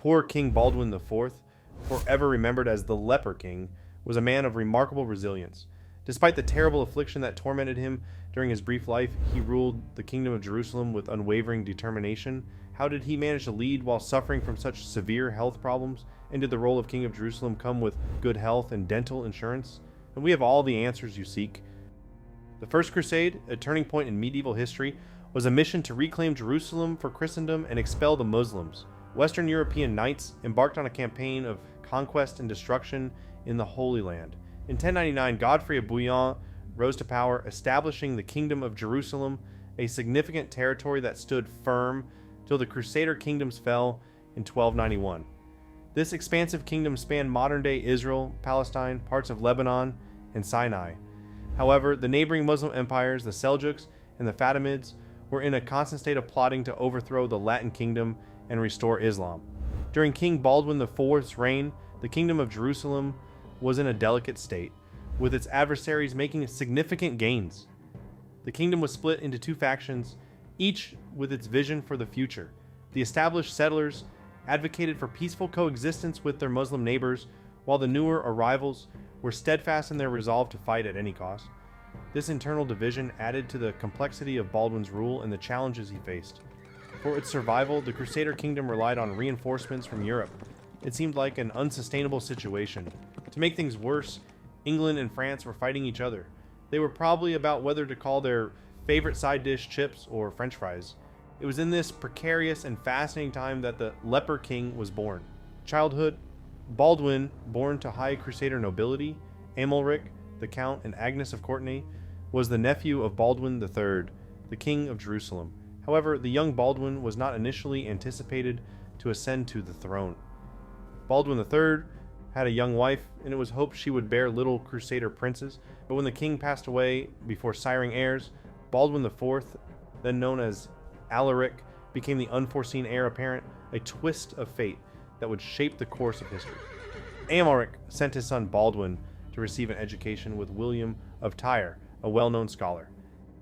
poor King Baldwin IV, forever remembered as the Leper King, was a man of remarkable resilience. Despite the terrible affliction that tormented him during his brief life, he ruled the kingdom of Jerusalem with unwavering determination. How did he manage to lead while suffering from such severe health problems? And did the role of King of Jerusalem come with good health and dental insurance? And we have all the answers you seek. The First Crusade, a turning point in medieval history, was a mission to reclaim Jerusalem for Christendom and expel the Muslims. Western European knights embarked on a campaign of conquest and destruction in the Holy Land. In 1099, Godfrey of Bouillon rose to power, establishing the Kingdom of Jerusalem, a significant territory that stood firm till the Crusader kingdoms fell in 1291. This expansive kingdom spanned modern-day Israel, Palestine, parts of Lebanon, and Sinai. However, the neighboring Muslim empires, the Seljuks and the Fatimids, were in a constant state of plotting to overthrow the Latin kingdom and restore Islam. During King Baldwin IV's reign, the Kingdom of Jerusalem was in a delicate state, with its adversaries making significant gains. The kingdom was split into two factions, each with its vision for the future. The established settlers advocated for peaceful coexistence with their Muslim neighbors, while the newer arrivals were steadfast in their resolve to fight at any cost. This internal division added to the complexity of Baldwin's rule and the challenges he faced. For its survival, the Crusader kingdom relied on reinforcements from Europe. It seemed like an unsustainable situation. To make things worse, England and France were fighting each other. They were probably about whether to call their favorite side dish chips or French fries. It was in this precarious and fascinating time that the LeperKing was born. Childhood: Baldwin, born to high Crusader nobility. Amalric, the Count and Agnes of Courtenay, was the nephew of Baldwin III, the King of Jerusalem. However, the young Baldwin was not initially anticipated to ascend to the throne. Baldwin III had a young wife, and it was hoped she would bear little Crusader princes, but when the king passed away before siring heirs, Baldwin IV, then known as Alaric, became the unforeseen heir apparent, a twist of fate that would shape the course of history. Amalric sent his son Baldwin to receive an education with William of Tyre, a well-known scholar.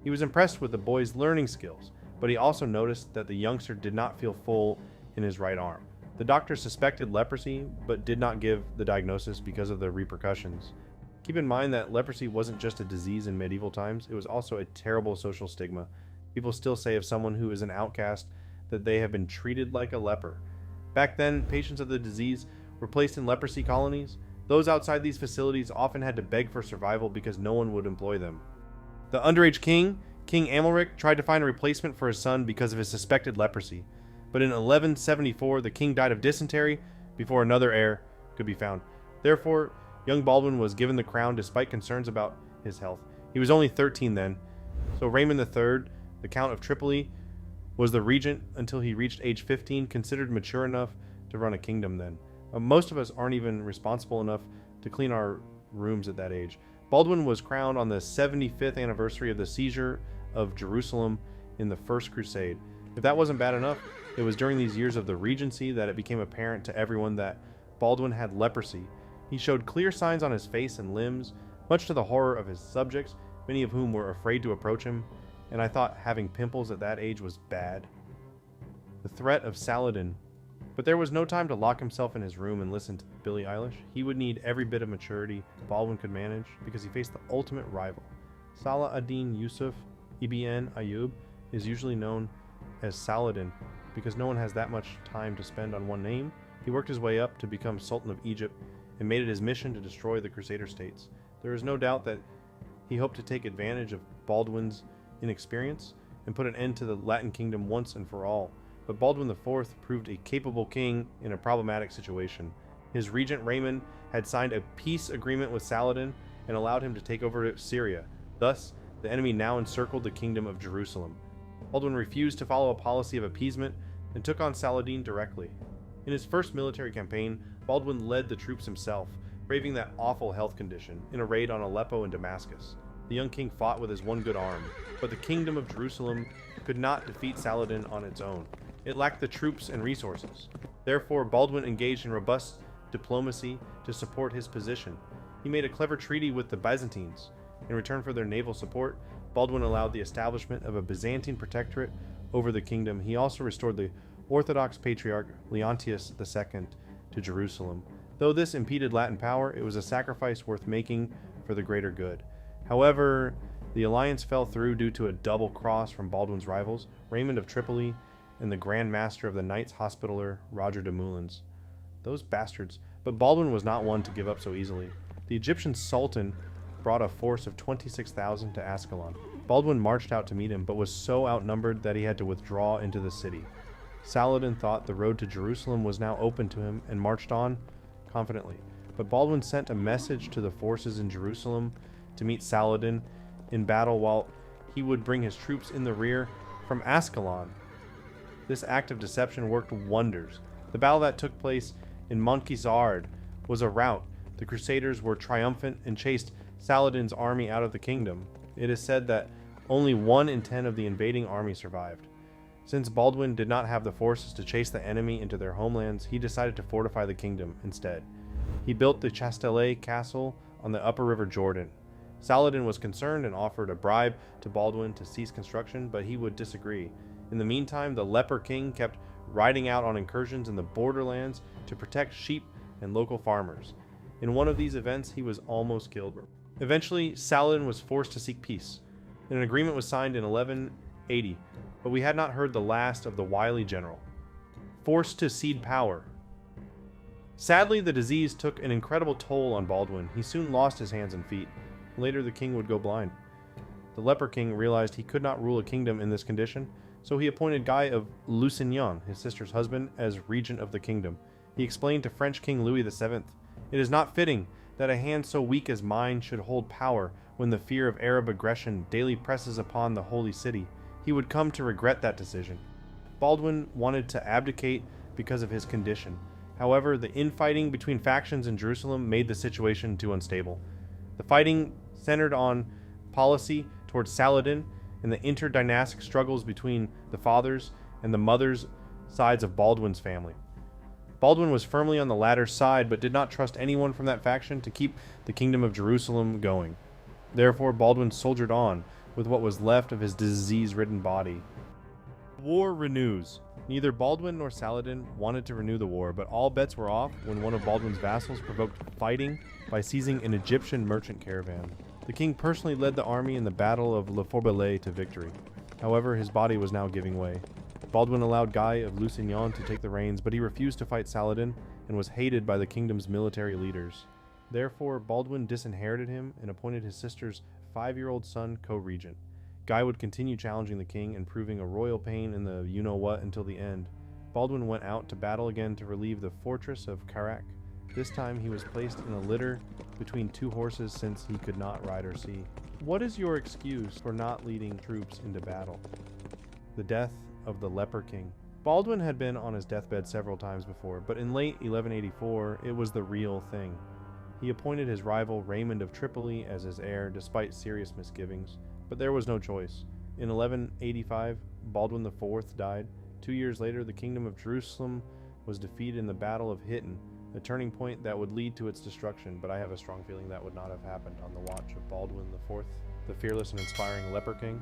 He was impressed with the boy's learning skills, but he also noticed that the youngster did not feel full in his right arm. The doctor suspected leprosy, but did not give the diagnosis because of the repercussions. Keep in mind that leprosy wasn't just a disease in medieval times, it was also a terrible social stigma. People still say of someone who is an outcast that they have been treated like a leper. Back then, patients of the disease were placed in leprosy colonies. Those outside these facilities often had to beg for survival because no one would employ them. The underage king, King Amalric, tried to find a replacement for his son because of his suspected leprosy. But in 1174, the king died of dysentery before another heir could be found. Therefore, young Baldwin was given the crown despite concerns about his health. He was only 13 then, so Raymond III, the Count of Tripoli, was the regent until he reached age 15, considered mature enough to run a kingdom then. Most of us aren't even responsible enough to clean our rooms at that age. Baldwin was crowned on the 75th anniversary of the seizure of Jerusalem in the First Crusade. If that wasn't bad enough, it was during these years of the regency that it became apparent to everyone that Baldwin had leprosy. He showed clear signs on his face and limbs, much to the horror of his subjects, many of whom were afraid to approach him, and I thought having pimples at that age was bad. The threat of Saladin. But there was no time to lock himself in his room and listen to Billie Eilish. He would need every bit of maturity Baldwin could manage because he faced the ultimate rival. Salah ad-Din Yusuf ibn Ayyub is usually known as Saladin because no one has that much time to spend on one name. He worked his way up to become Sultan of Egypt and made it his mission to destroy the Crusader states. There is no doubt that he hoped to take advantage of Baldwin's inexperience and put an end to the Latin kingdom once and for all. But Baldwin IV proved a capable king in a problematic situation. His regent Raymond had signed a peace agreement with Saladin and allowed him to take over Syria. Thus, the enemy now encircled the kingdom of Jerusalem. Baldwin refused to follow a policy of appeasement and took on Saladin directly. In his first military campaign, Baldwin led the troops himself, braving that awful health condition, in a raid on Aleppo and Damascus. The young king fought with his one good arm, but the kingdom of Jerusalem could not defeat Saladin on its own. It lacked the troops and resources. Therefore, Baldwin engaged in robust diplomacy to support his position. He made a clever treaty with the Byzantines. In return for their naval support, Baldwin allowed the establishment of a Byzantine protectorate over the kingdom. He also restored the Orthodox Patriarch Leontius II to Jerusalem. Though this impeded Latin power, it was a sacrifice worth making for the greater good. However, the alliance fell through due to a double cross from Baldwin's rivals, Raymond of Tripoli and the Grand Master of the Knights Hospitaller, Roger de Moulins. Those bastards. But Baldwin was not one to give up so easily. The Egyptian Sultan brought a force of 26,000 to Ascalon. Baldwin marched out to meet him, but was so outnumbered that he had to withdraw into the city. Saladin thought the road to Jerusalem was now open to him and marched on confidently. But Baldwin sent a message to the forces in Jerusalem to meet Saladin in battle, while he would bring his troops in the rear from Ascalon. This act of deception worked wonders. The battle that took place in Montgisard was a rout. The Crusaders were triumphant and chased Saladin's army out of the kingdom. It is said that only 1 in 10 of the invading army survived. Since Baldwin did not have the forces to chase the enemy into their homelands, he decided to fortify the kingdom instead. He built the Chastelet castle on the upper river Jordan. Saladin was concerned and offered a bribe to Baldwin to cease construction, but he would disagree. In the meantime, the LeperKing kept riding out on incursions in the borderlands to protect sheep and local farmers. In one of these events, he was almost killed. Eventually, Saladin was forced to seek peace. An agreement was signed in 1180, but we had not heard the last of the wily general. Forced to cede power. Sadly, the disease took an incredible toll on Baldwin. He soon lost his hands and feet. Later, the king would go blind. The LeperKing realized he could not rule a kingdom in this condition, so he appointed Guy of Lusignan, his sister's husband, as regent of the kingdom. He explained to French King Louis VII, "It is not fitting that a hand so weak as mine should hold power when the fear of Arab aggression daily presses upon the holy city. He would come to regret that decision." Baldwin wanted to abdicate because of his condition. However, the infighting between factions in Jerusalem made the situation too unstable. The fighting centered on policy towards Saladin and the interdynastic struggles between the fathers and the mothers sides of Baldwin's family. Baldwin was firmly on the latter's side, but did not trust anyone from that faction to keep the kingdom of Jerusalem going. Therefore, Baldwin soldiered on with what was left of his disease-ridden body. War renews. Neither Baldwin nor Saladin wanted to renew the war, but all bets were off when one of Baldwin's vassals provoked fighting by seizing an Egyptian merchant caravan. The king personally led the army in the Battle of Le Forbelet to victory. However, his body was now giving way. Baldwin allowed Guy of Lusignan to take the reins, but he refused to fight Saladin and was hated by the kingdom's military leaders. Therefore, Baldwin disinherited him and appointed his sister's 5-year-old son co-regent. Guy would continue challenging the king and proving a royal pain in the you-know-what until the end. Baldwin went out to battle again to relieve the fortress of Karak. This time he was placed in a litter between 2 horses since he could not ride or see. What is your excuse for not leading troops into battle? The death of the LeperKing. Baldwin had been on his deathbed several times before, but in late 1184 it was the real thing. He appointed his rival Raymond of Tripoli as his heir despite serious misgivings, but there was no choice. In 1185, Baldwin IV died. 2 years later, the kingdom of Jerusalem was defeated in the Battle of Hittin, a turning point that would lead to its destruction, but I have a strong feeling that would not have happened on the watch of Baldwin IV, the fearless and inspiring LeperKing.